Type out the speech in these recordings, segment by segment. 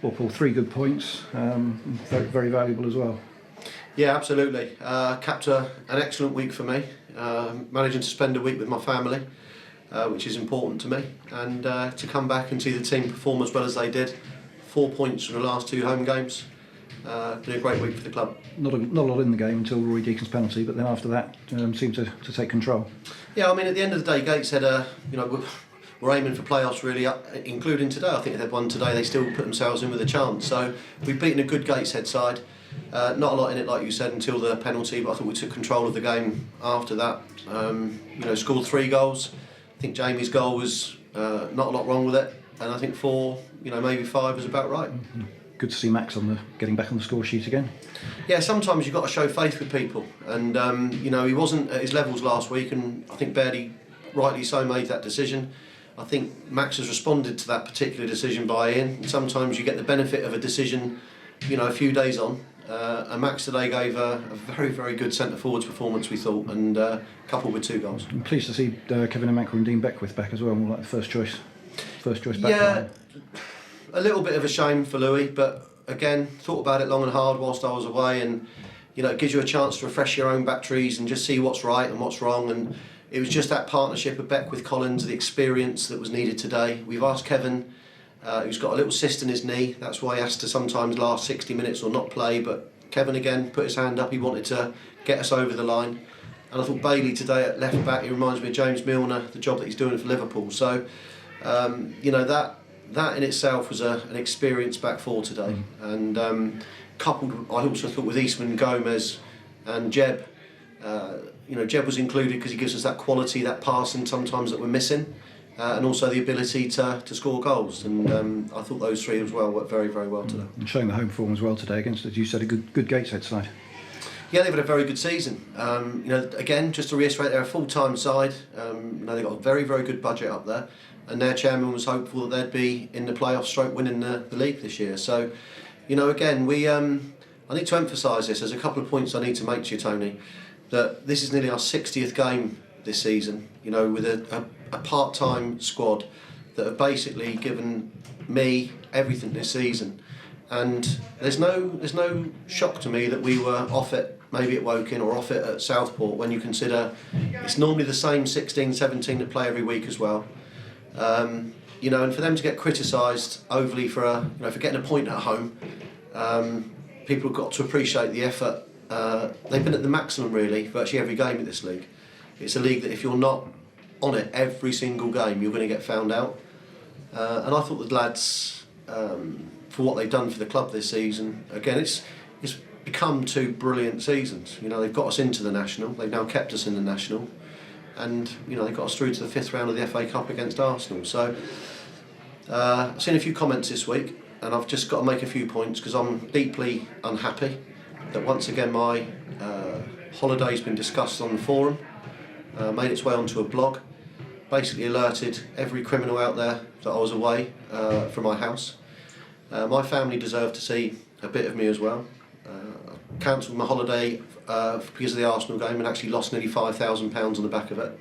Well, Paul, 3 good points, very, very valuable as well. Yeah, absolutely. Capped an excellent week for me. Managing to spend a week with my family, which is important to me, and to come back and see the team perform as well as they did. 4 points from the last 2 home games. Been a great week for the club. Not a lot in the game until Rory Deacon's penalty, but then after that seemed to take control. Yeah, I mean, at the end of the day, Gateshead, we're aiming for playoffs really, including today. I think if they'd won today, they still put themselves in with a chance. So we've beaten a good Gateshead side. Not a lot in it, like you said, until the penalty, but I thought we took control of the game after that. Scored 3 goals. I think Jamie's goal was not a lot wrong with it, and I think 4, maybe 5 was about right. Mm-hmm. Good to see Max getting back on the score sheet again. Yeah, sometimes you've got to show faith with people, and he wasn't at his levels last week, and I think Bairdy, rightly so, made that decision. I think Max has responded to that particular decision by Ian, and sometimes you get the benefit of a decision, a few days on. And Max today gave a very, very good centre-forwards performance, we thought, and coupled with 2 goals. I'm pleased to see Kevin Emanker and Dean Beckwith back as well, more like the first choice back. Yeah, a little bit of a shame for Louis, but again, thought about it long and hard whilst I was away, and it gives you a chance to refresh your own batteries and just see what's right and what's wrong. And it was just that partnership of Beckwith Collins, the experience that was needed today. We've asked Kevin, who's got a little cyst in his knee, that's why he has to sometimes last 60 minutes or not play, but Kevin again put his hand up. He wanted to get us over the line, and I thought Bailey today at left back, he reminds me of James Milner, the job that he's doing for Liverpool. So that in itself was an experience back 4 today. And coupled, I also thought, with Eastman, Gomez and Jeb, Jeb was included because he gives us that quality, that passing sometimes that we're missing, and also the ability to score goals. And I thought those 3 as well worked very, very well today. And showing the home form as well today against, as you said, a good Gateshead side. Yeah, they've had a very good season. Again, just to reiterate, they're a full-time side. They've got a very, very good budget up there, and their chairman was hopeful that they'd be in the playoffs, winning the league this year. So, again, I need to emphasise this. There's a couple of points I need to make to you, Tony, that this is nearly our 60th game this season, with a part-time squad that have basically given me everything this season. And there's no shock to me that we were off it maybe at Woking or off it at Southport, when you consider it's normally the same 16, 17 that play every week as well. And for them to get criticised overly for getting a point at home, people have got to appreciate the effort. They've been at the maximum really, virtually every game in this league. It's a league that if you're not on it every single game, you're going to get found out. And I thought the lads, for what they've done for the club this season, again, it's become 2 brilliant seasons. They've got us into the National, they've now kept us in the National, and they got us through to the 5th round of the FA Cup against Arsenal. So I've seen a few comments this week, and I've just got to make a few points because I'm deeply unhappy that once again my holiday's been discussed on the forum, made its way onto a blog, basically alerted every criminal out there that I was away from my house. My family deserve to see a bit of me as well. I cancelled my holiday because of the Arsenal game and actually lost nearly £5,000 on the back of it.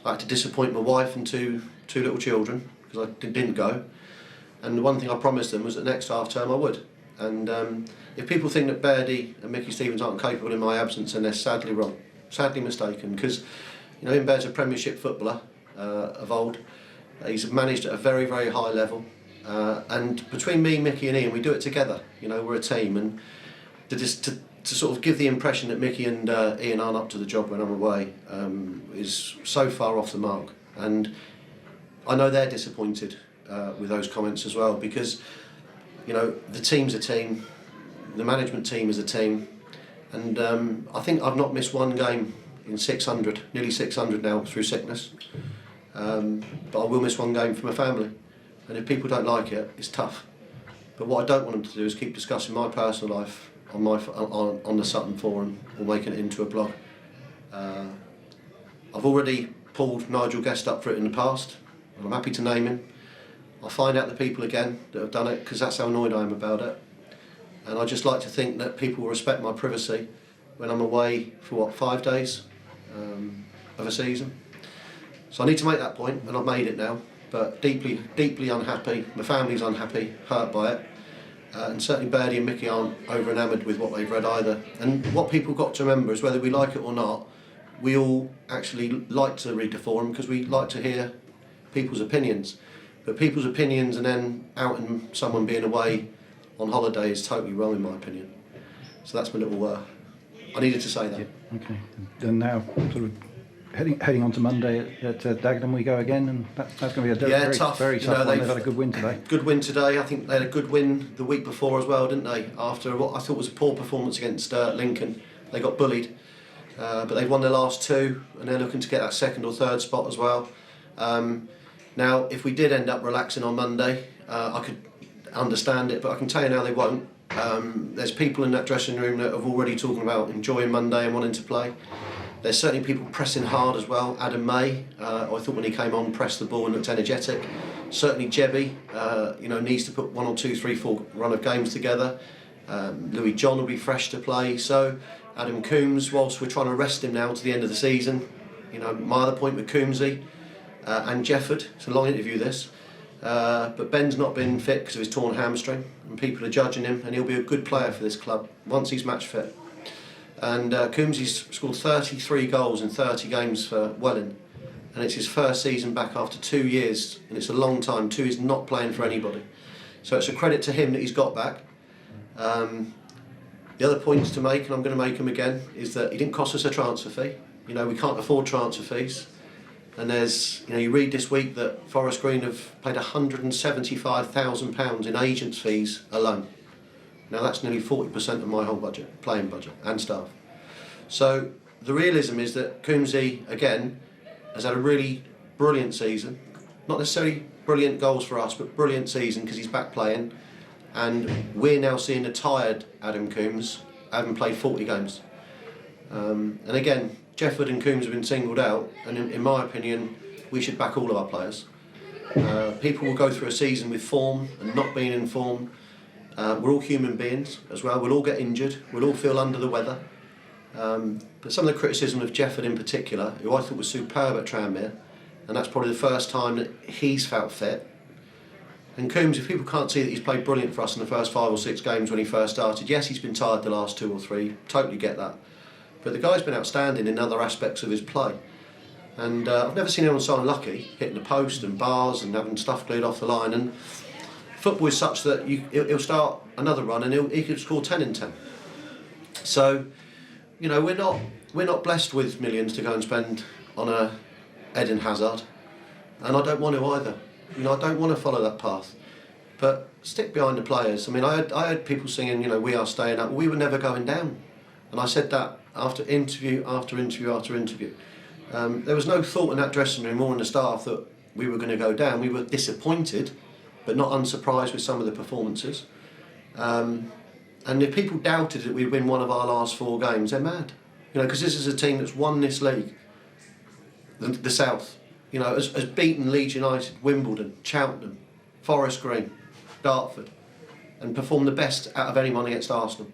I had to disappoint my wife and two little children because I didn't go. And the one thing I promised them was that next half term I would. And if people think that Bairdy and Mickey Stevens aren't capable in my absence, then they're sadly wrong, sadly mistaken. Because Baird's a Premiership footballer of old. He's managed at a very, very high level. And between me, Mickey and Ian, we do it together. We're a team. And to sort of give the impression that Mickey and Ian aren't up to the job when I'm away is so far off the mark. And I know they're disappointed with those comments as well, because the team's a team, the management team is a team, and I think I've not missed one game in 600, nearly 600 now through sickness, but I will miss one game for my family, and if people don't like it, it's tough. But what I don't want them to do is keep discussing my personal life on the Sutton forum or making it into a blog. I've already pulled Nigel Guest up for it in the past, and I'm happy to name him. I'll find out the people again that have done it, because that's how annoyed I am about it. And I just like to think that people will respect my privacy when I'm away for 5 days of a season. So I need to make that point, and I've made it now. But deeply, deeply unhappy. My family's unhappy, hurt by it. and certainly Birdie and Mickey aren't over enamoured with what they've read either. And what people got to remember is, whether we like it or not, we all actually like to read the forum because we like to hear people's opinions. But people's opinions and then outing someone being away on holiday is totally wrong in my opinion. So that's my little, I needed to say that. Yeah, okay. And now, sort of heading on to Monday at Dagenham we go again, and that's going to be a tough. very tough one. They've had a good win today. Good win today. I think they had a good win the week before as well, didn't they? After what I thought was a poor performance against Lincoln. They got bullied. But they've won their last two, and they're looking to get that second or third spot as well. Now, if we did end up relaxing on Monday, I could understand it, but I can tell you now they won't. There's people in that dressing room that are already talking about enjoying Monday and wanting to play. There's certainly people pressing hard as well. Adam May, I thought when he came on, pressed the ball and looked energetic. Certainly Jebby, needs to put 1 or 2, 3, 4 run of games together. Louis John will be fresh to play. So Adam Coombs, whilst we're trying to rest him now to the end of the season, my other point with Coombsy and Jefford, it's a long interview this, but Ben's not been fit because of his torn hamstring, and people are judging him, and he'll be a good player for this club once he's match fit. And Coombsy's scored 33 goals in 30 games for Welling, and it's his first season back after 2 years, and it's a long time. 2 years not playing for anybody, so it's a credit to him that he's got back. The other points to make, and I'm going to make them again, is that he didn't cost us a transfer fee. We can't afford transfer fees. And there's, you read this week that Forest Green have paid £175,000 in agents' fees alone. Now that's nearly 40% of my whole budget, playing budget, and staff. So the realism is that Coombsy, again, has had a really brilliant season. Not necessarily brilliant goals for us, but brilliant season because he's back playing. And we're now seeing a tired Adam Coombs, having played 40 games. And again, Jefford and Coombs have been singled out, and in my opinion, we should back all of our players. People will go through a season with form and not being in form. We're all human beings as well. We'll all get injured. We'll all feel under the weather. But some of the criticism of Jefford in particular, who I thought was superb at Tranmere, and that's probably the first time that he's felt fit. And Coombs, if people can't see that he's played brilliant for us in the first 5 or 6 games when he first started, yes, he's been tired the last 2 or 3, totally get that. But the guy's been outstanding in other aspects of his play. And I've never seen anyone so unlucky, hitting the post and bars and having stuff glued off the line. And football is such that he'll start another run and he could score 10 in 10. So, we're not blessed with millions to go and spend on a Eden Hazard. And I don't want to either. I don't want to follow that path. But stick behind the players. I had people singing, we are staying up. We were never going down. And I said that after interview after interview after interview. There was no thought in that dressing room or in the staff that we were going to go down. We were disappointed, but not unsurprised with some of the performances. And if people doubted that we'd win one of our last 4 games, they're mad. Because this is a team that's won this league, the South. Has beaten Leeds United, Wimbledon, Cheltenham, Forest Green, Dartford, and performed the best out of anyone against Arsenal.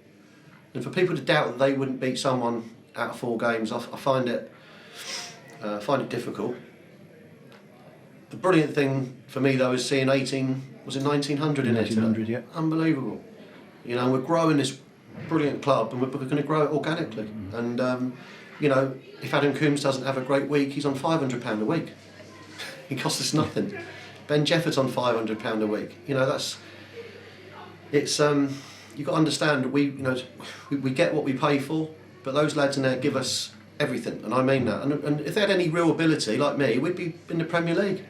And for people to doubt that they wouldn't beat someone out of 4 games, I find it difficult. The brilliant thing for me though is seeing 1900 in it. 1900, yeah. Unbelievable. We're growing this brilliant club, and we're going to grow it organically. And if Adam Coombs doesn't have a great week, he's on £500 a week. He costs us nothing. Ben Jefford's on £500 a week. You've got to understand that we get what we pay for, but those lads in there give us everything, and I mean that. And if they had any real ability like me, we'd be in the Premier League.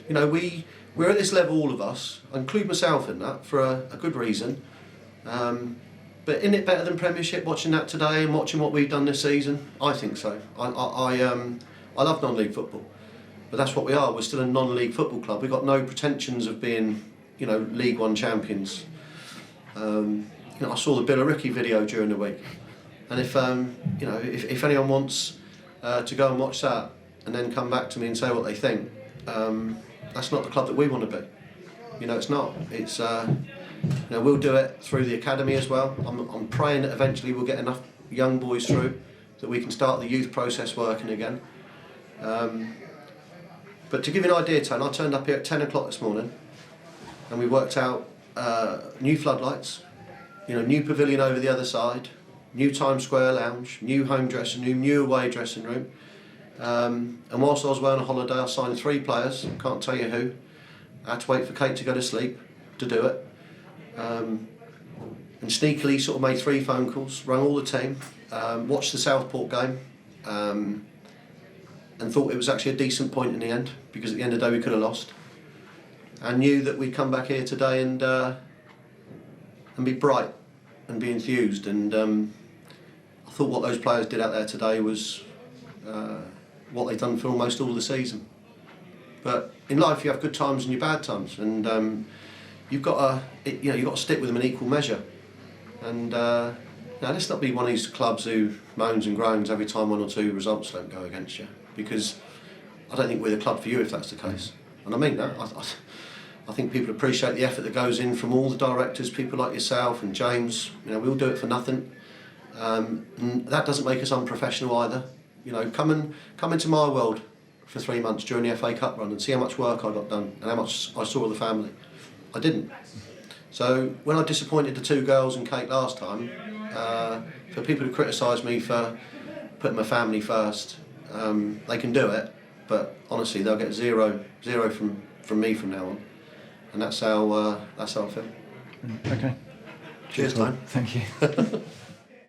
We're at this level, all of us. I include myself in that for a good reason. But isn't it better than Premiership? Watching that today and watching what we've done this season, I think so. I love non-league football, but that's what we are. We're still a non-league football club. We've got no pretensions of being, League One champions. I saw the Billericay video during the week, and if anyone wants to go and watch that and then come back to me and say what they think, that's not the club that we want to be. It's not. It's we'll do it through the academy as well. I'm praying that eventually we'll get enough young boys through that we can start the youth process working again. But to give you an idea, Tone, I turned up here at 10 o'clock this morning, and we worked out new floodlights, new pavilion over the other side, new Times Square lounge, new home dressing room, new away dressing room. And whilst I was away on a holiday, I signed 3 players, can't tell you who. I had to wait for Kate to go to sleep to do it. And sneakily sort of made 3 phone calls, rang all the team, watched the Southport game, and thought it was actually a decent point in the end, because at the end of the day we could have lost. And knew that we'd come back here today and be bright and be enthused. And I thought what those players did out there today was what they've done for almost all the season. But in life you have good times and your bad times, and you've got to stick with them in equal measure. And let's not be one of these clubs who moans and groans every time 1 or 2 results don't go against you, because I don't think we're the club for you if that's the case. And I mean that. I think people appreciate the effort that goes in from all the directors, people like yourself and James. We all do it for nothing, and that doesn't make us unprofessional either. Come into my world for 3 months during the FA Cup run and see how much work I got done and how much I saw of the family. I didn't. So when I disappointed the 2 girls and Kate last time, for people to criticise me for putting my family first, they can do it, but honestly they'll get zero from me from now on, and that's how I feel. Okay. Cheers, time. Thank you.